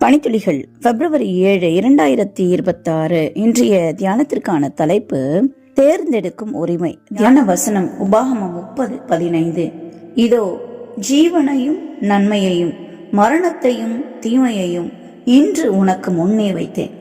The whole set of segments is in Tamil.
பணித்துளிகள் பிப்ரவரி 7, 2026. இன்றைய தியானத்திற்கான தலைப்பு தேர்ந்தெடுக்கும் உரிமை. தியான வசனம் உபாகமம் 30:15. இதோ ஜீவனையும் நன்மையையும் மரணத்தையும் தீமையையும் இன்று உனக்கு முன்னே வைத்தேன்.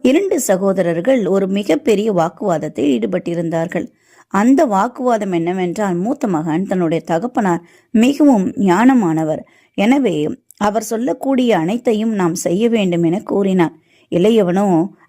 2 சகோதரர்கள் ஒரு மிகப்பெரிய வாக்குவாதத்தில் ஈடுபட்டிருந்தார்கள். அந்த வாக்குவாதம் என்னவென்றால், மூத்த மகன் தன்னுடைய தகப்பனார் மிகவும் ஞானமானவர், எனவே அவர் சொல்லக்கூடிய அனைத்தையும் நாம் செய்ய வேண்டும் என கூறினார். இளையவனோ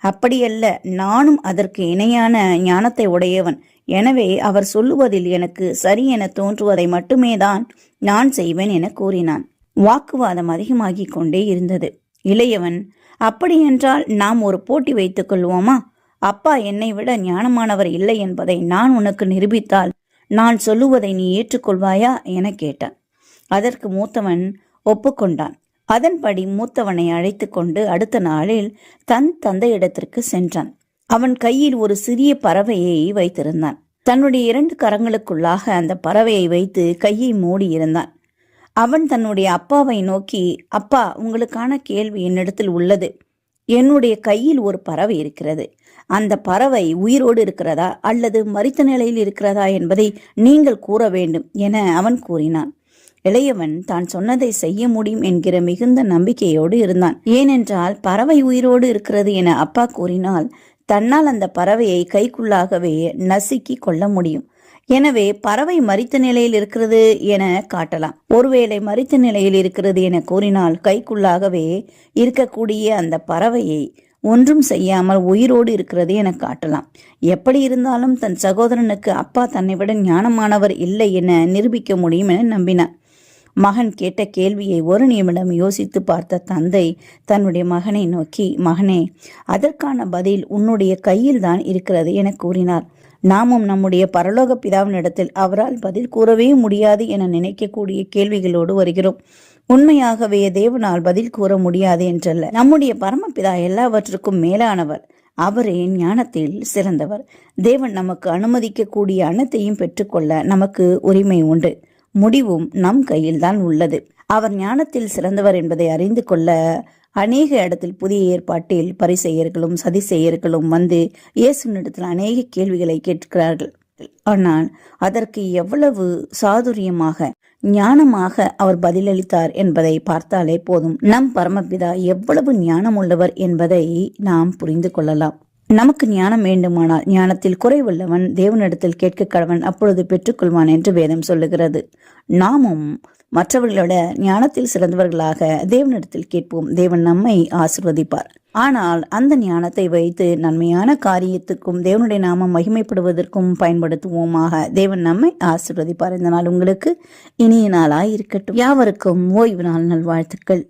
அப்படியல்ல, நானும் அதற்கு இணையான ஞானத்தை உடையவன், எனவே அவர் சொல்லுவதில் எனக்கு சரி என தோன்றுவதை மட்டுமே தான் நான் செய்வேன் என கூறினான். வாக்குவாதம் அதிகமாகிக் கொண்டே இருந்தது. இளையவன், அப்படியென்றால் நாம் ஒரு போட்டி வைத்துக் கொள்வோமா? அப்பா என்னை விட ஞானமானவர் இல்லை என்பதை நான் உனக்கு நிரூபித்தால் நான் சொல்லுவதை நீ ஏற்றுக்கொள்வாயா என கேட்டான். அதற்கு மூத்தவன் ஒப்புக்கொண்டான். அதன்படி மூத்தவனை அழைத்து கொண்டு அடுத்த நாளில் தன் தந்தையிடத்திற்கு சென்றான். அவன் கையில் ஒரு சிறிய பறவையை வைத்திருந்தான். தன்னுடைய 2 கரங்களுக்குள்ளாக அந்த பறவையை வைத்து கையை மூடி இருந்தான். அவன் தன்னுடைய அப்பாவை நோக்கி, அப்பா, உங்களுக்கான கேள்வி என்னிடத்தில் உள்ளது. என்னுடைய கையில் ஒரு பறவை இருக்கிறது. அந்த பறவை உயிரோடு இருக்கிறதா அல்லது மரித்த நிலையில் இருக்கிறதா என்பதை நீங்கள் கூற வேண்டும் என அவன் கூறினான். இளையவன் தான் சொன்னதை செய்ய முடியும் என்கிற மிகுந்த நம்பிக்கையோடு இருந்தான். ஏனென்றால் பறவை உயிரோடு இருக்கிறது என அப்பா கூறினால் தன்னால் அந்த பறவையை கைக்குள்ளாகவே நசுக்கி கொள்ள முடியும். எனவே பறவை மரித்த நிலையில் இருக்கிறது என காட்டலாம். ஒருவேளை மரித்த நிலையில் இருக்கிறது என கூறினால் கைக்குள்ளாகவே இருக்கக்கூடிய அந்த பறவையை ஒன்றும் செய்யாமல் உயிரோடு இருக்கிறது என காட்டலாம். எப்படி இருந்தாலும் தன் சகோதரனுக்கு அப்பா தன்னை விட ஞானமானவர் இல்லை என நிரூபிக்க முடியும் என நம்பினார். மகன் கேட்ட கேள்வியை ஒரு நிமிடம் யோசித்து பார்த்த தந்தை தன்னுடைய மகனை நோக்கி, மகனே, அதற்கான பதில் உன்னுடைய கையில் தான் இருக்கிறது என கூறினார். நாமும் நம்முடைய பரலோக பிதாவினிடத்தில் அவரால் பதில் கூறவே முடியாது என நினைக்கக்கூடிய கேள்விகளோடு வருகிறோம். உண்மையாகவே தேவனால் பதில் கூற முடியாது என்றல்ல. நம்முடைய பரமபிதா எல்லாவற்றுக்கும் மேலானவர். அவரே ஞானத்தில் சிறந்தவர். தேவன் நமக்கு அனுமதிக்கக்கூடிய அனைத்தையும் பெற்றுக்கொள்ள நமக்கு உரிமை உண்டு. முடிவும் நம் கையில்தான் உள்ளது. அவர் ஞானத்தில் சிறந்தவர் என்பதை அறிந்து கொள்ள அநேக இடத்தில் புதிய ஏற்பாட்டில் பரிசேயர்களும் சதிசேயர்களும் வந்து இயேசுவினிடத்தில் அநேக கேள்விகளை கேட்கிறார்கள். ஆனால் அதற்கு எவ்வளவு சாதுரியமாக ஞானமாக அவர் பதிலளித்தார் என்பதை பார்த்தாலே போதும் நம் பரமபிதா எவ்வளவு ஞானம் உள்ளவர் என்பதை நாம் புரிந்து கொள்ளலாம். நமக்கு ஞானம் வேண்டுமானால் ஞானத்தில் குறைவுள்ளவன் தேவனிடத்தில் கேட்க கடவன், அப்பொழுது பெற்றுக்கொள்வான் என்று வேதம் சொல்லுகிறது. நாமும் மற்றவர்களோட ஞானத்தில் சிறந்தவர்களாக தேவனிடத்தில் கேட்போம். தேவன் நம்மை ஆசீர்வதிப்பார். ஆனால் அந்த ஞானத்தை வைத்து நன்மையான காரியத்துக்கும் தேவனுடைய நாமம் மகிமைப்படுவதற்கும் பயன்படுத்துவோமாக. தேவன் நம்மை ஆசீர்வதிப்பார். இந்த நாள் உங்களுக்கு இனிய நாளாய் இருக்கட்டும். யாவருக்கும் ஓய்வு நாள் நல்வாழ்த்துக்கள்.